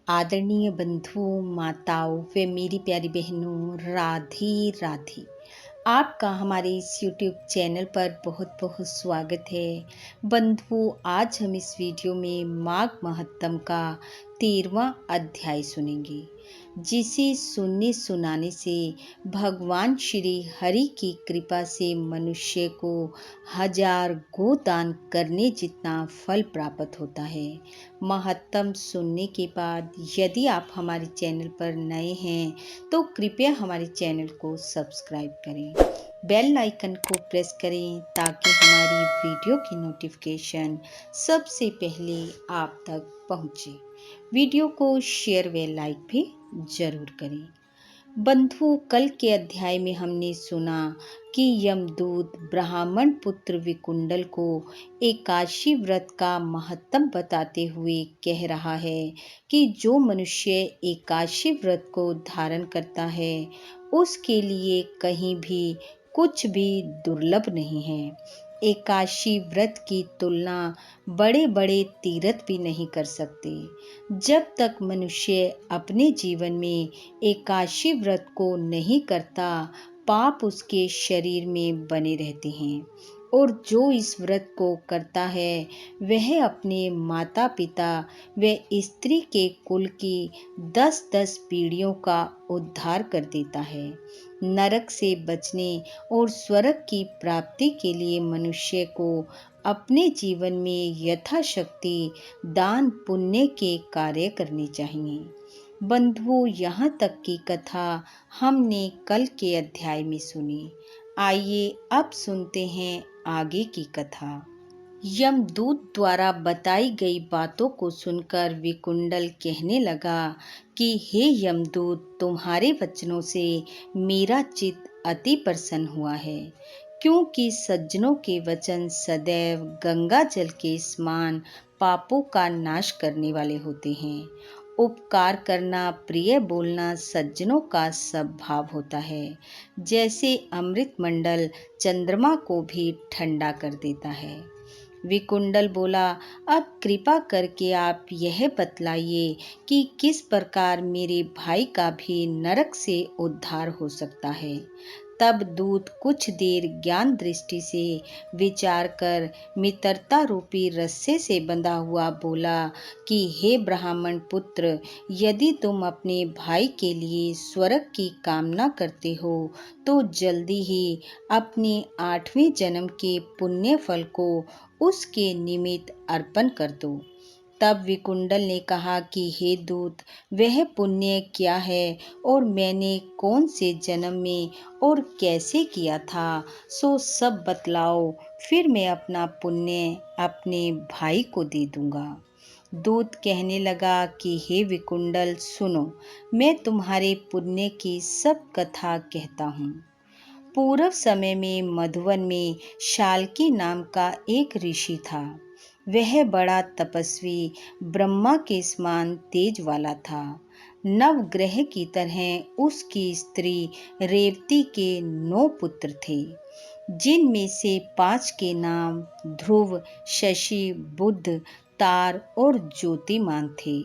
आदरणीय बंधुओं, माताओं व मेरी प्यारी बहनों, राधे राधे। आपका हमारे इस YouTube चैनल पर बहुत बहुत स्वागत है। बंधुओं, आज हम इस वीडियो में माघ महत्तम का 13वां अध्याय सुनेंगे, जिसे सुनने सुनाने से भगवान श्री हरि की कृपा से मनुष्य को 1000 गोदान करने जितना फल प्राप्त होता है। महत्तम सुनने के बाद यदि आप हमारे चैनल पर नए हैं तो कृपया हमारे चैनल को सब्सक्राइब करें, बेल आइकन को प्रेस करें ताकि हमारी वीडियो की नोटिफिकेशन सबसे पहले आप तक पहुंचे। वीडियो को शेयर व लाइक भी जरूर करें। बंधुओं, कल के अध्याय में हमने सुना कि यमदूत ब्राह्मण पुत्र विकुंडल को एकादशी व्रत का महत्तम बताते हुए कह रहा है कि जो मनुष्य एकादशी व्रत को धारण करता है उसके लिए कहीं भी कुछ भी दुर्लभ नहीं है। एकादशी व्रत की तुलना बड़े बड़े तीर्थ भी नहीं कर सकते। जब तक मनुष्य अपने जीवन में एकादशी व्रत को नहीं करता, पाप उसके शरीर में बने रहते हैं, और जो इस व्रत को करता है वह अपने माता पिता व स्त्री के कुल की 10-10 पीढ़ियों का उद्धार कर देता है। नरक से बचने और स्वर्ग की प्राप्ति के लिए मनुष्य को अपने जीवन में यथाशक्ति दान पुण्य के कार्य करने चाहिए। बंधुओं, यहाँ तक की कथा हमने कल के अध्याय में सुनी। आइए अब सुनते हैं आगे की कथा। यमदूत द्वारा बताई गई बातों को सुनकर विकुंडल कहने लगा कि हे यमदूत, तुम्हारे वचनों से मेरा चित्त अति प्रसन्न हुआ है, क्योंकि सज्जनों के वचन सदैव गंगा जल के समान पापों का नाश करने वाले होते हैं। उपकार करना, प्रिय बोलना सज्जनों का स्वभाव होता है, जैसे अमृत मंडल चंद्रमा को भी ठंडा कर देता है। विकुंडल बोला, अब कृपा करके आप यह बतलाइए कि किस प्रकार मेरे भाई का भी नरक से उद्धार हो सकता है। तब दूत कुछ देर ज्ञान दृष्टि से विचार कर मित्रता रूपी रस्से से बंधा हुआ बोला कि हे ब्राह्मण पुत्र, यदि तुम अपने भाई के लिए स्वर्ग की कामना करते हो तो जल्दी ही अपने 8वें जन्म के पुण्य फल को उसके निमित्त अर्पण कर दो। तब विकुंडल ने कहा कि हे दूत, वह पुण्य क्या है और मैंने कौन से जन्म में और कैसे किया था, सो सब बतलाओ, फिर मैं अपना पुण्य अपने भाई को दे दूंगा। दूत कहने लगा कि हे विकुंडल, सुनो, मैं तुम्हारे पुण्य की सब कथा कहता हूँ। पूर्व समय में मधुवन में शाल्की नाम का एक ऋषि था। वह बड़ा तपस्वी, ब्रह्मा के समान तेज वाला था। नवग्रह की तरह उसकी स्त्री रेवती के 9 पुत्र थे, जिनमें से 5 के नाम ध्रुव, शशि, बुध, तार और ज्योतिमान थे।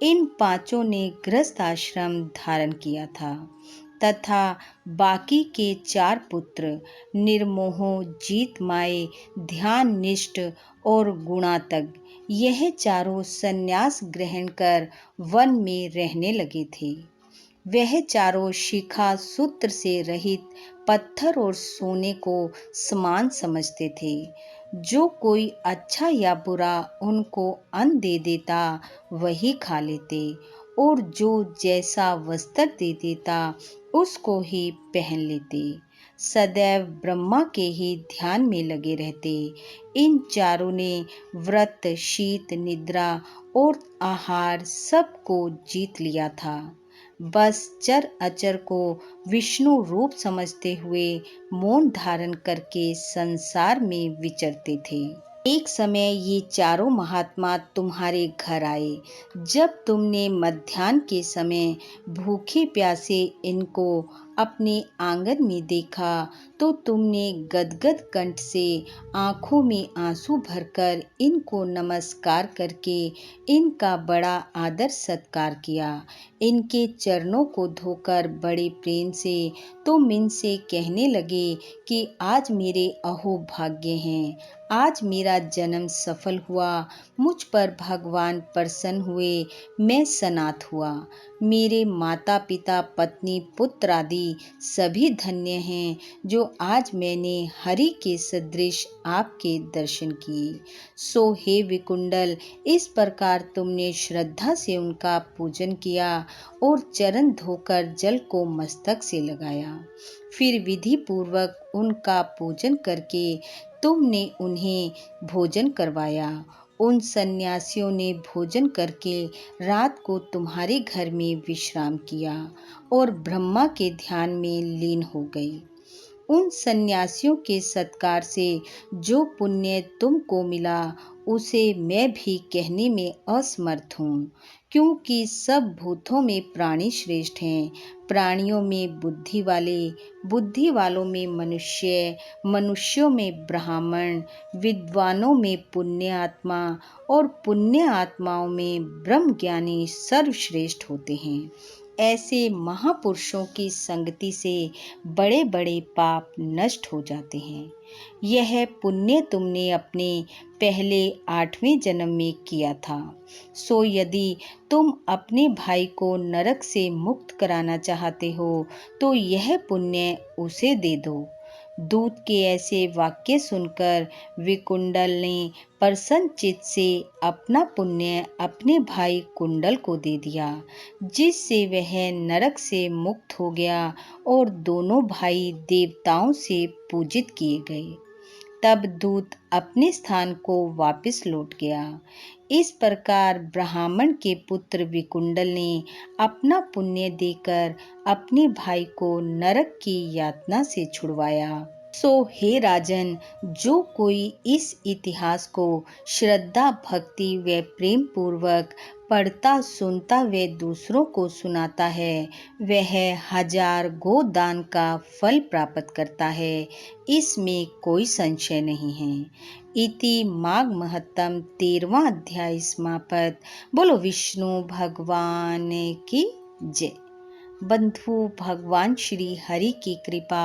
इन पांचों ने गृहस्थ आश्रम धारण किया था तथा बाकी के 4 पुत्र निर्मोह, जीतमाय, ध्यान निष्ठ और गुणातग, यह चारों संन्यास ग्रहण कर वन में रहने लगे थे। वह चारों शिखा सूत्र से रहित पत्थर और सोने को समान समझते थे। जो कोई अच्छा या बुरा उनको अन्न दे देता वही खा लेते, और जो जैसा वस्त्र दे देता उसको ही पहन लेते। सदैव ब्रह्मा के ही ध्यान में लगे रहते। इन चारों ने व्रत, शीत, निद्रा और आहार सबको जीत लिया था। बस चर अचर को विष्णु रूप समझते हुए मौन धारण करके संसार में विचरते थे। एक समय ये चारों महात्मा तुम्हारे घर आए। जब तुमने मध्याह्न के समय भूखे प्यासे इनको अपने आंगन में देखा तो तुमने गदगद कंठ से आंखों में आंसू भरकर इनको नमस्कार करके इनका बड़ा आदर सत्कार किया। इनके चरणों को धोकर बड़े प्रेम से तुम इनसे कहने लगे कि आज मेरे अहो भाग्य हैं, आज मेरा जन्म सफल हुआ, मुझ पर भगवान प्रसन्न हुए, मैं सनाथ हुआ। मेरे माता पिता पत्नी पुत्र आदि सभी धन्य हैं जो आज मैंने हरि के सदृश आपके दर्शन किए। सो हे विकुंडल, इस प्रकार तुमने श्रद्धा से उनका पूजन किया और चरण धोकर जल को मस्तक से लगाया। फिर विधि पूर्वक उनका पूजन करके तुमने उन्हें भोजन करवाया। उन सन्यासियों ने भोजन करके रात को तुम्हारे घर में विश्राम किया और ब्रह्मा के ध्यान में लीन हो गई। उन सन्यासियों के सत्कार से जो पुण्य तुमको मिला उसे मैं भी कहने में असमर्थ हूँ, क्योंकि सब भूतों में प्राणी श्रेष्ठ हैं। प्राणियों में बुद्धि वाले, बुद्धि वालों में मनुष्य, मनुष्यों में ब्राह्मण, विद्वानों में पुण्य आत्मा और पुण्य आत्माओं में ब्रह्म ज्ञानी सर्वश्रेष्ठ होते हैं। ऐसे महापुरुषों की संगति से बड़े बड़े पाप नष्ट हो जाते हैं। यह पुण्य तुमने अपने पहले 8वें जन्म में किया था। सो यदि तुम अपने भाई को नरक से मुक्त कराना चाहते हो तो यह पुण्य उसे दे दो। दूत के ऐसे वाक्य सुनकर विकुंडल ने प्रसन्न चित्त से अपना पुण्य अपने भाई कुंडल को दे दिया, जिससे वह नरक से मुक्त हो गया और दोनों भाई देवताओं से पूजित किए गए। तब दूत अपने स्थान को वापस लौट गया। इस प्रकार ब्राह्मण के पुत्र विकुंडल ने अपना पुण्य देकर अपने भाई को नरक की यातना से छुड़वाया। सो हे राजन, जो कोई इस इतिहास को श्रद्धा भक्ति व प्रेम पूर्वक पढ़ता सुनता व दूसरों को सुनाता है, वह 1000 गोदान का फल प्राप्त करता है, इसमें कोई संशय नहीं है। इति माघ महत्तम 13वां अध्याय समाप्त। बोलो विष्णु भगवान की जय। बंधु, भगवान श्री हरि की कृपा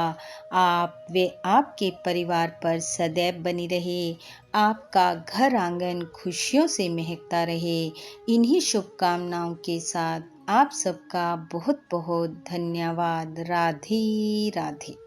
आप व आपके परिवार पर सदैव बनी रहे। आपका घर आंगन खुशियों से महकता रहे। इन्हीं शुभकामनाओं के साथ आप सबका बहुत बहुत धन्यवाद। राधे राधे।